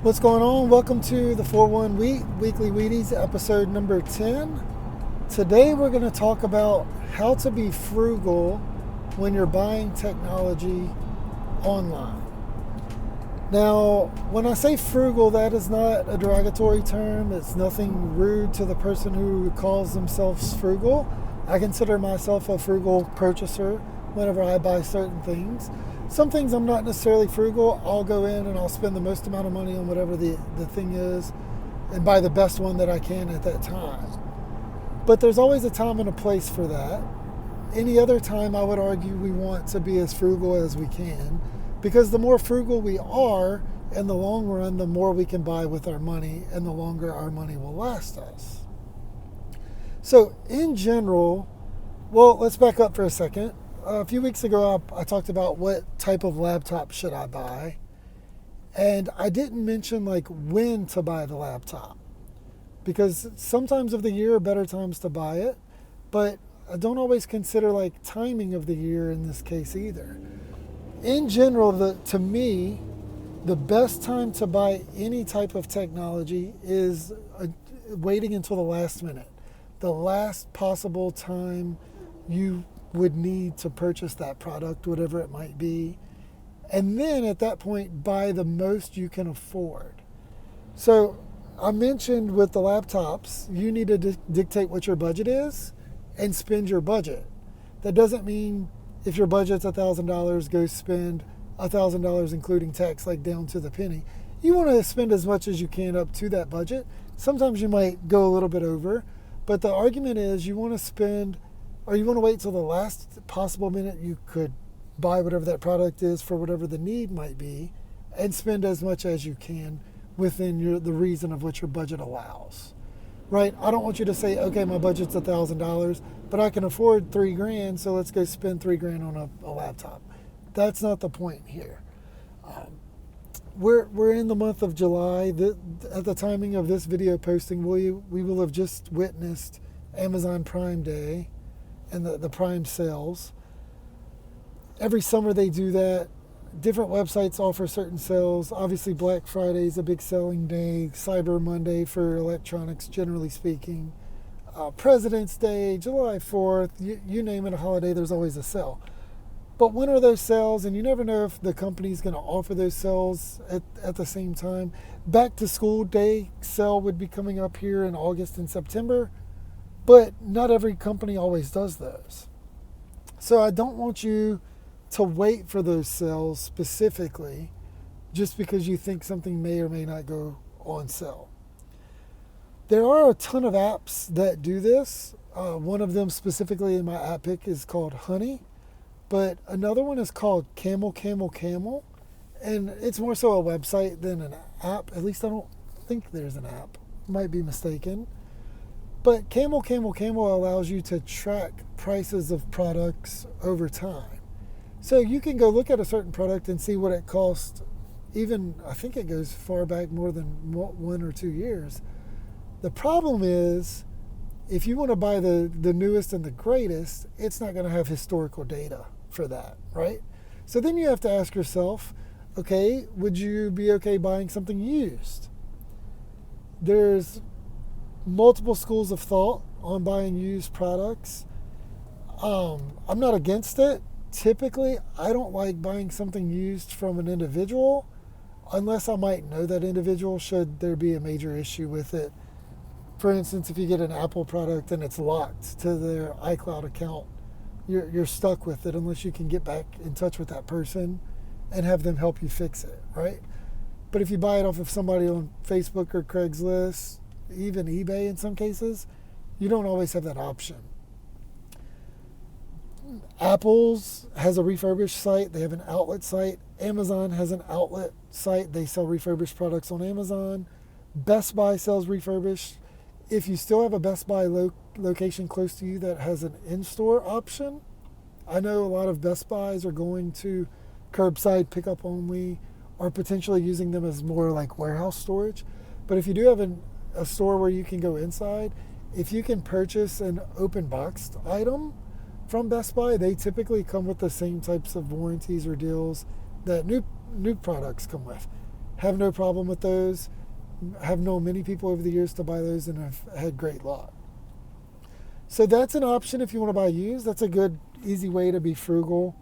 What's going on? Welcome to the 4-1 Weekly Wheaties, episode number 10. Today we're going to talk about how to be frugal when you're buying technology online. Now, when I say frugal, that is not a derogatory term. It's nothing rude to the person who calls themselves frugal. I consider myself a frugal purchaser whenever I buy certain things. Some things I'm not necessarily frugal. I'll go in and I'll spend the most amount of money on whatever the thing is and buy the best one that I can at that time. But there's always a time and a place for that. Any other time, I would argue we want to be as frugal as we can, because the more frugal we are in the long run, the more we can buy with our money and the longer our money will last us. So in general, well, let's back up for a second. A few weeks ago, I talked about what type of laptop should I buy. And I didn't mention like when to buy the laptop, because sometimes of the year are better times to buy it, but I don't always consider like timing of the year in this case either. In general, to me, the best time to buy any type of technology is waiting until the last minute, the last possible time you would need to purchase that product, whatever it might be. And then at that point, buy the most you can afford. So I mentioned with the laptops, you need to dictate what your budget is and spend your budget. That doesn't mean if your budget's $1,000, go spend $1,000 including tax, like down to the penny. You want to spend as much as you can up to that budget. Sometimes you might go a little bit over, but the argument is you want to spend, or you want to wait till the last possible minute you could buy whatever that product is for whatever the need might be, and spend as much as you can within the reason of what your budget allows. Right? I don't want you to say, okay, my budget's $1,000, but I can afford $3,000, so let's go spend $3,000 on a laptop. That's not the point here. We're in the month of July. At the timing of this video posting, we will have just witnessed Amazon Prime Day and the Prime sales. Every summer they do that. Different websites offer certain sales. Obviously Black Friday is a big selling day. Cyber Monday for electronics, generally speaking. President's Day, July 4th, you name it, a holiday, there's always a sale. But when are those sales? And you never know if the company's going to offer those sales at the same time. Back to school day sale would be coming up here in August and September. But not every company always does those. So I don't want you to wait for those sales specifically just because you think something may or may not go on sale. There are a ton of apps that do this. One of them specifically in my app pick is called Honey, but another one is called CamelCamelCamel, and it's more so a website than an app. At least I don't think there's an app. Might be mistaken. But CamelCamelCamel allows you to track prices of products over time. So you can go look at a certain product and see what it costs. Even, I think it goes far back more than 1 or 2 years. The problem is, if you want to buy the newest and the greatest, it's not going to have historical data for that, right? So then you have to ask yourself, okay, would you be okay buying something used? There's multiple schools of thought on buying used products. I'm not against it. Typically, I don't like buying something used from an individual unless I might know that individual should there be a major issue with it. For instance, if you get an Apple product and it's locked to their iCloud account, you're stuck with it unless you can get back in touch with that person and have them help you fix it, right? But if you buy it off of somebody on Facebook or Craigslist, even eBay in some cases, you don't always have that option. Apple's has a refurbished site. They have an outlet site. Amazon has an outlet site. They sell refurbished products on Amazon. Best Buy sells refurbished. If you still have a Best Buy location close to you that has an in-store option, I know a lot of Best Buys are going to curbside pickup only or potentially using them as more like warehouse storage. But if you do have a store where you can go inside, if you can purchase an open boxed item from Best Buy, they typically come with the same types of warranties or deals that new products come with. Have no problem with those. Have known many people over the years to buy those and have had great luck. So that's an option if you want to buy used. That's a good, easy way to be frugal.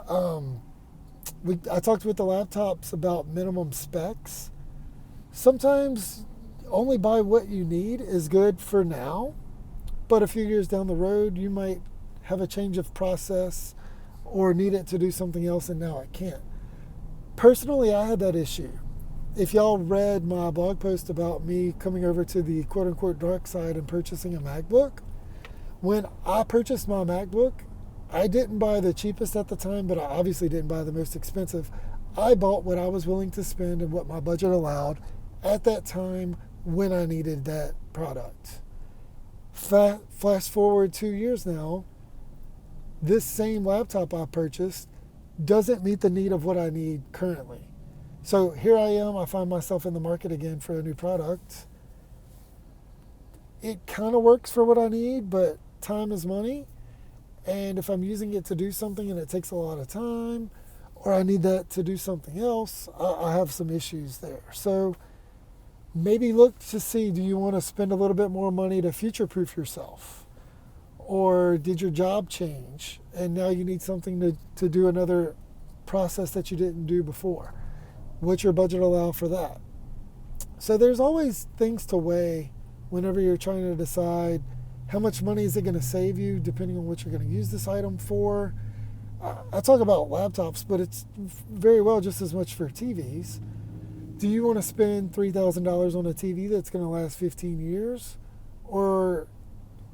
I talked with the laptops about minimum specs. Sometimes only buy what you need is good for now, but a few years down the road, you might have a change of process or need it to do something else and now it can't. Personally, I had that issue. If y'all read my blog post about me coming over to the quote-unquote dark side and purchasing a MacBook, when I purchased my MacBook, I didn't buy the cheapest at the time, but I obviously didn't buy the most expensive. I bought what I was willing to spend and what my budget allowed at that time when I needed that product. Flash forward 2 years now, this same laptop I purchased doesn't meet the need of what I need currently. So here I am, I find myself in the market again for a new product. It kind of works for what I need, but time is money. And if I'm using it to do something and it takes a lot of time, or I need that to do something else, I have some issues there. So maybe look to see, do you want to spend a little bit more money to future-proof yourself? Or did your job change and now you need something to do another process that you didn't do before? What's your budget allow for that? So there's always things to weigh whenever you're trying to decide how much money is it going to save you depending on what you're going to use this item for. I talk about laptops, but it's very well just as much for TVs. Do you want to spend $3,000 on a TV that's going to last 15 years? Or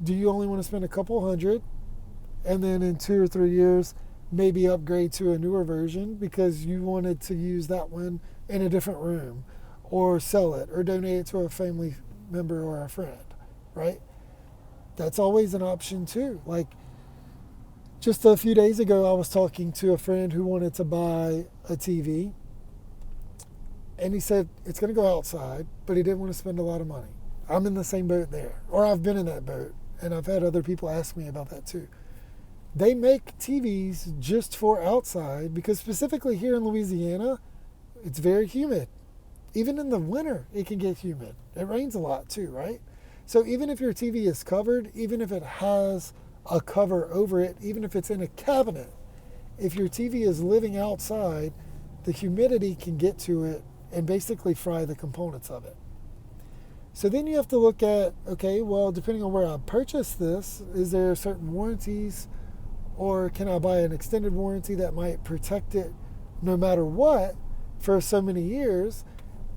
do you only want to spend a couple hundred and then in 2 or 3 years maybe upgrade to a newer version because you wanted to use that one in a different room, or sell it or donate it to a family member or a friend, right? That's always an option too. Like just a few days ago, I was talking to a friend who wanted to buy a TV, and he said it's going to go outside, but he didn't want to spend a lot of money. I'm in the same boat there, or I've been in that boat, and I've had other people ask me about that too. They make TVs just for outside because specifically here in Louisiana, it's very humid. Even in the winter, it can get humid. It rains a lot too, right? So even if your TV is covered, even if it has a cover over it, even if it's in a cabinet, if your TV is living outside, the humidity can get to it and basically fry the components of it. So then you have to look at, okay, well, depending on where I purchased this, is there certain warranties, or can I buy an extended warranty that might protect it no matter what for so many years?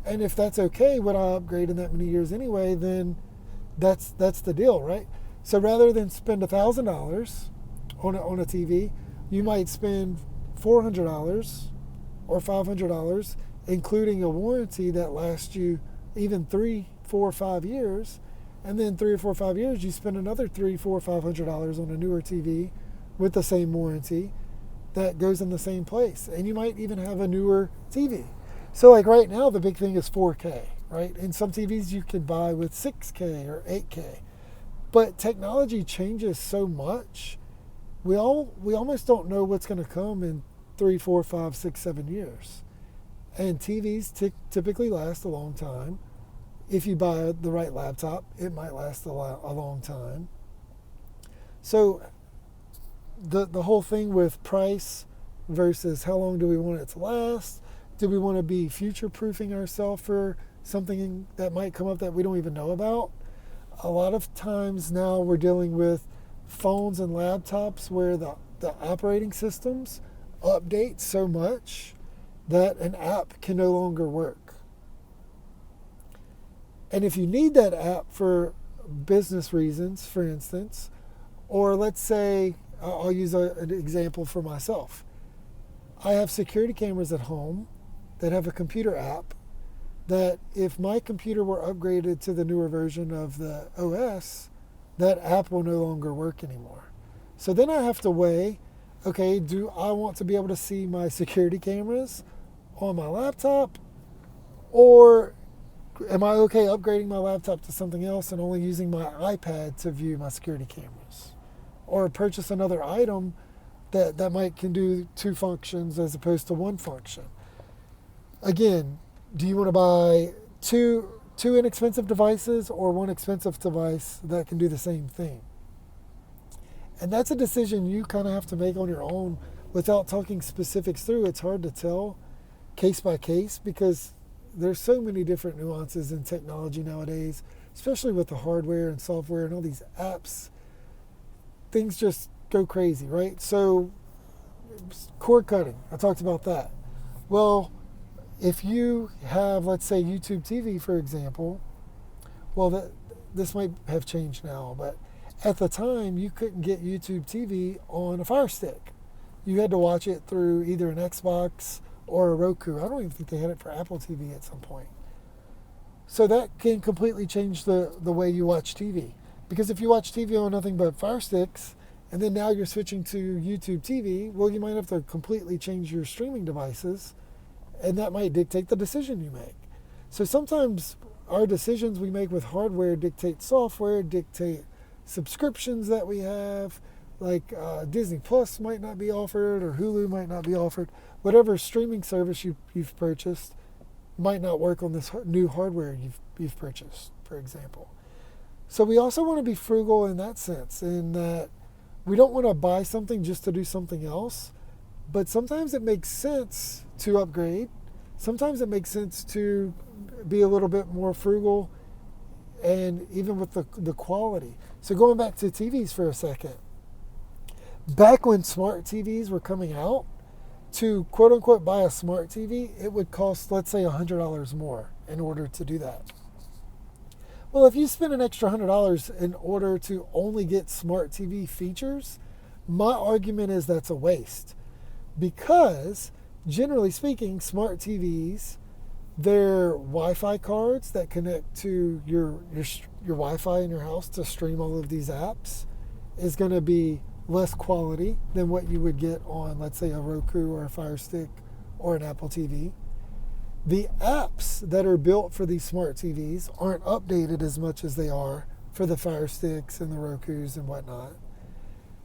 And if that's okay, would I upgrade in that many years anyway? Then that's the deal, right? So rather than spend $1,000 on a TV, you might spend $400 or $500, including a warranty that lasts you even 3, 4, 5 years, and then 3 or 4 or 5 years you spend another $300, $400, $500 on a newer TV with the same warranty that goes in the same place, and you might even have a newer TV. So like right now the big thing is 4K, right? And some TVs you can buy with 6K or 8K, but technology changes so much. We almost don't know what's going to come in 3, 4, 5, 6, 7 years. And TVs typically last a long time. If you buy the right laptop, it might last a long time. So the whole thing with price versus how long do we want it to last? Do we want to be future-proofing ourselves for something that might come up that we don't even know about? A lot of times now we're dealing with phones and laptops where the operating systems update so much that an app can no longer work. And if you need that app for business reasons, for instance, or let's say, I'll use an example for myself. I have security cameras at home that have a computer app that if my computer were upgraded to the newer version of the OS, that app will no longer work anymore. So then I have to weigh, okay, do I want to be able to see my security cameras on my laptop, or am I okay upgrading my laptop to something else and only using my iPad to view my security cameras? Or purchase another item that can do 2 functions as opposed to 1 function. Again, Do you want to buy two inexpensive devices or one expensive device that can do the same thing? And that's a decision you kind of have to make on your own without talking specifics through. It's hard to tell case by case because there's so many different nuances in technology nowadays, especially with the hardware and software and all these apps. Things just go crazy, right? So cord cutting, I talked about that. Well, if you have, let's say, YouTube TV, for example, well, this might have changed now, but at the time, you couldn't get YouTube TV on a Fire Stick. You had to watch it through either an Xbox or a Roku. I don't even think they had it for Apple TV at some point. So that can completely change the way you watch TV. Because if you watch TV on nothing but Fire Sticks, and then now you're switching to YouTube TV, well, you might have to completely change your streaming devices, and that might dictate the decision you make. So sometimes our decisions we make with hardware dictate software, dictate subscriptions that we have, like Disney Plus might not be offered or Hulu might not be offered. Whatever streaming service you've purchased might not work on this new hardware you've purchased, for example. So we also want to be frugal in that sense, in that we don't want to buy something just to do something else, but sometimes it makes sense to upgrade. Sometimes it makes sense to be a little bit more frugal, and even with the quality. So going back to TVs for a second, back when smart TVs were coming out, to quote unquote buy a smart TV, it would cost, let's say, $100 more in order to do that. Well, if you spend an extra $100 in order to only get smart TV features, my argument is that's a waste. Because, generally speaking, smart TVs, they're Wi-Fi cards that connect to your Wi-Fi in your house to stream all of these apps, is going to be less quality than what you would get on, let's say, a Roku or a Fire Stick or an Apple TV. The apps that are built for these smart TVs aren't updated as much as they are for the Fire Sticks and the Rokus and whatnot.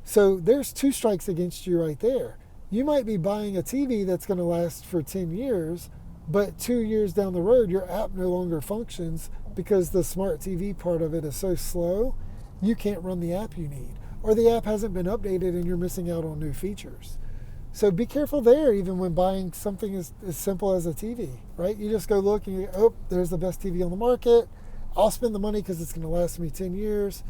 So there's two strikes against you right there. You might be buying a TV that's going to last for 10 years, but 2 years down the road, your app no longer functions because the smart TV part of it is so slow, you can't run the app you need. Or the app hasn't been updated and you're missing out on new features. So be careful there, even when buying something as simple as a TV, right? You just go look and you go, oh, there's the best TV on the market. I'll spend the money because it's going to last me 10 years.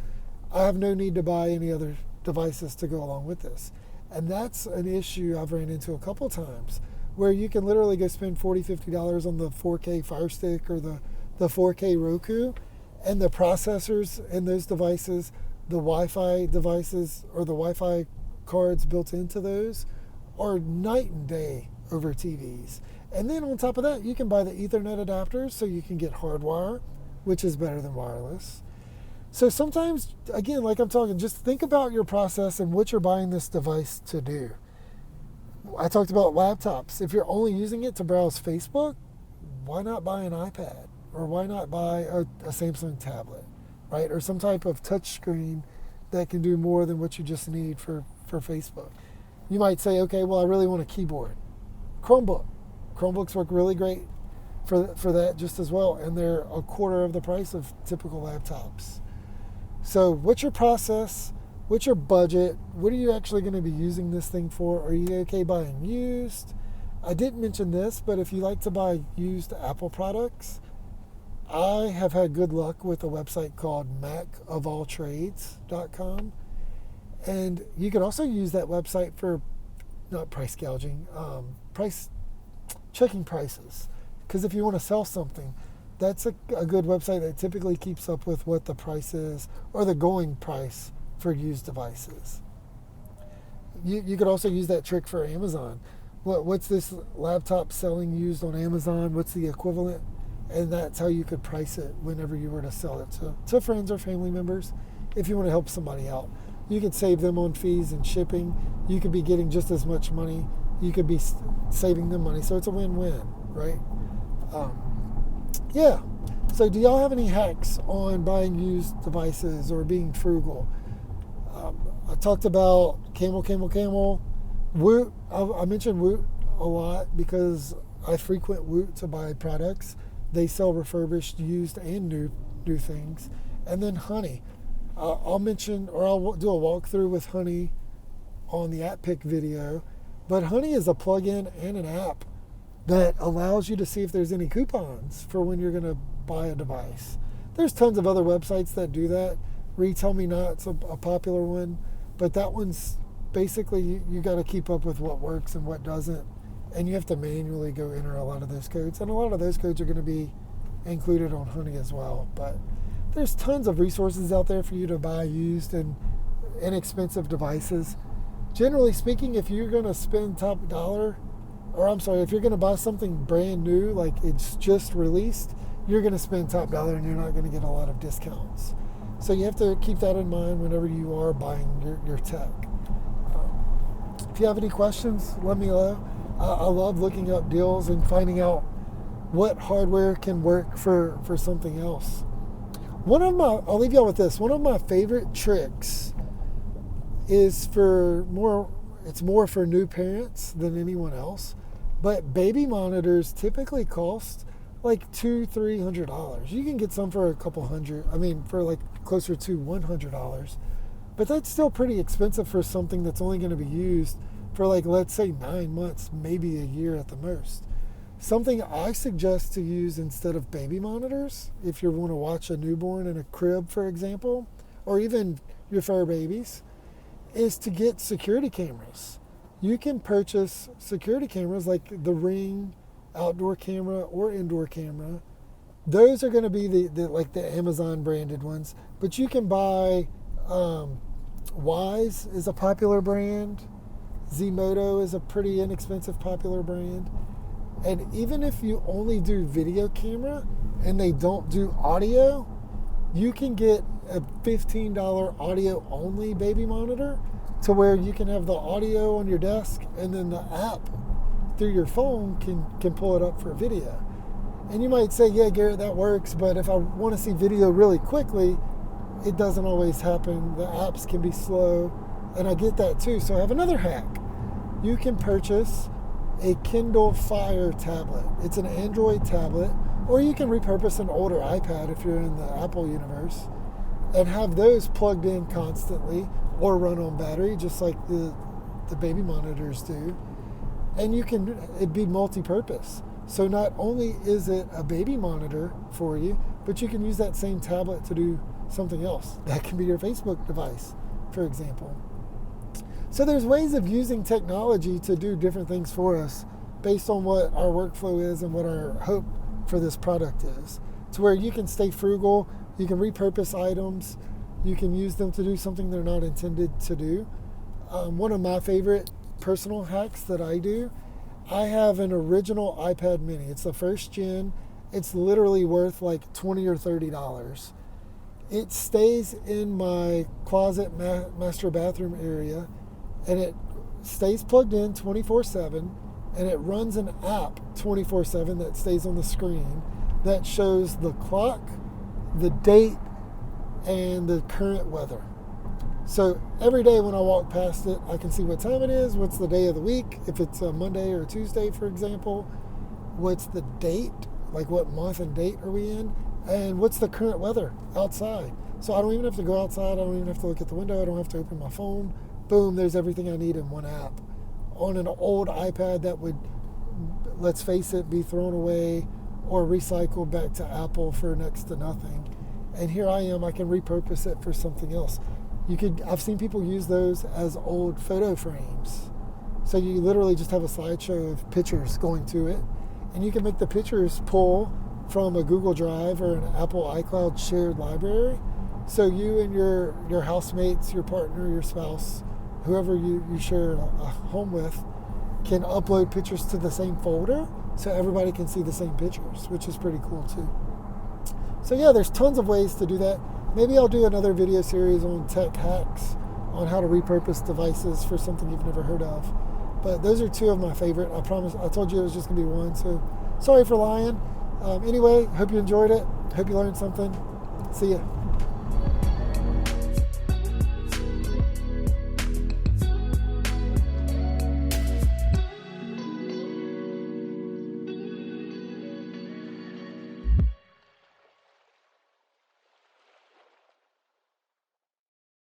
I have no need to buy any other devices to go along with this. And that's an issue I've ran into a couple times, where you can literally go spend $40, $50 on the 4K Fire Stick or the 4K Roku, and the processors in those devices, the Wi-Fi devices or the Wi-Fi cards built into those, are night and day over TVs. And then on top of that, you can buy the Ethernet adapters so you can get hardwire, which is better than wireless. So sometimes, again, like I'm talking, just think about your process and what you're buying this device to do. I talked about laptops. If you're only using it to browse Facebook, why not buy an iPad? Or why not buy a Samsung tablet, right? Or some type of touch screen that can do more than what you just need for Facebook. You might say, okay, well, I really want a keyboard. Chromebook. Chromebooks work really great for that just as well, and they're a quarter of the price of typical laptops. So what's your process? What's your budget? What are you actually going to be using this thing for? Are you okay buying used? I didn't mention this, but if you like to buy used Apple products, I have had good luck with a website called macofalltrades.com. And you can also use that website for, not price gouging, checking prices. Because if you want to sell something, that's a good website that typically keeps up with what the price is, or the going price for used devices. You could also use that trick for Amazon. What's this laptop selling used on Amazon? What's the equivalent? And that's how you could price it whenever you were to sell it to friends or family members. If you want to help somebody out, you could save them on fees and shipping. You could be getting just as much money. You could be saving them money. So it's a win-win, right? Yeah. So do y'all have any hacks on buying used devices or being frugal? I talked about CamelCamelCamel. Woot. I mentioned Woot a lot because I frequent Woot to buy products. They sell refurbished, used, and new things. And then Honey. I'll mention, or I'll do a walkthrough with Honey on the app pick video. But Honey is a plugin and an app that allows you to see if there's any coupons for when you're going to buy a device. There's tons of other websites that do that. Retail Me Not's a popular one, but that one's basically you got to keep up with what works and what doesn't, and you have to manually go enter a lot of those codes, and a lot of those codes are going to be included on Honey as well. But there's tons of resources out there for you to buy used and inexpensive devices. Generally speaking, if you're going to spend top dollar, if you're going to buy something brand new, like it's just released, you're going to spend top dollar and you're not going to get a lot of discounts. So you have to keep that in mind whenever you are buying your tech. If you have any questions, let me know. I love looking up deals and finding out what hardware can work for something else. I'll leave y'all with this. One of my favorite tricks is it's more for new parents than anyone else. But baby monitors typically cost like $200-$300. You can get some for a couple hundred. For like closer to $100. But that's still pretty expensive for something that's only going to be used for like, let's say 9 months, maybe a year at the most. Something I suggest to use instead of baby monitors, if you want to watch a newborn in a crib, for example, or even your fur babies, is to get security cameras. You can purchase security cameras like the Ring outdoor camera or indoor camera. Those are going to be the Amazon branded ones, but you can buy Wise is a popular brand. Zmoto is a pretty inexpensive popular brand. And even if you only do video camera and they don't do audio, you can get a $15 audio only baby monitor to where you can have the audio on your desk and then the app through your phone can pull it up for video. And you might say, yeah, Garrett, that works, but if I want to see video really quickly, it doesn't always happen. The apps can be slow, and I get that too. So I have another hack. You can purchase a Kindle Fire tablet. It's an Android tablet, or you can repurpose an older iPad if you're in the Apple universe, and have those plugged in constantly or run on battery, just like the baby monitors do. And it'd be multi-purpose. So not only is it a baby monitor for you, but you can use that same tablet to do something else. That can be your Facebook device, for example. So there's ways of using technology to do different things for us based on what our workflow is and what our hope for this product is. To where you can stay frugal, you can repurpose items, you can use them to do something they're not intended to do. One of my favorite personal hacks that I do, I have an original iPad mini. It's the first gen. It's literally worth like $20 or $30. It stays in my closet master bathroom area, and it stays plugged in 24/7, and it runs an app 24/7 that stays on the screen that shows the clock, the date, and the current weather. So every day when I walk past it, I can see what time it is, what's the day of the week, if it's a Monday or a Tuesday, for example, what's the date, like what month and date are we in, and what's the current weather outside. So I don't even have to go outside, I don't even have to look at the window, I don't have to open my phone. Boom, there's everything I need in one app. On an old iPad that would, let's face it, be thrown away or recycled back to Apple for next to nothing. And here I am, I can repurpose it for something else. I've seen people use those as old photo frames. So you literally just have a slideshow of pictures going to it, and you can make the pictures pull from a Google Drive or an Apple iCloud shared library. So you and your housemates, your partner, your spouse, whoever you share a home with, can upload pictures to the same folder so everybody can see the same pictures, which is pretty cool too. So yeah, there's tons of ways to do that. Maybe I'll do another video series on tech hacks on how to repurpose devices for something you've never heard of. But those are two of my favorite. I promise, I told you it was just going to be one, so sorry for lying. Anyway, hope you enjoyed it. Hope you learned something. See ya.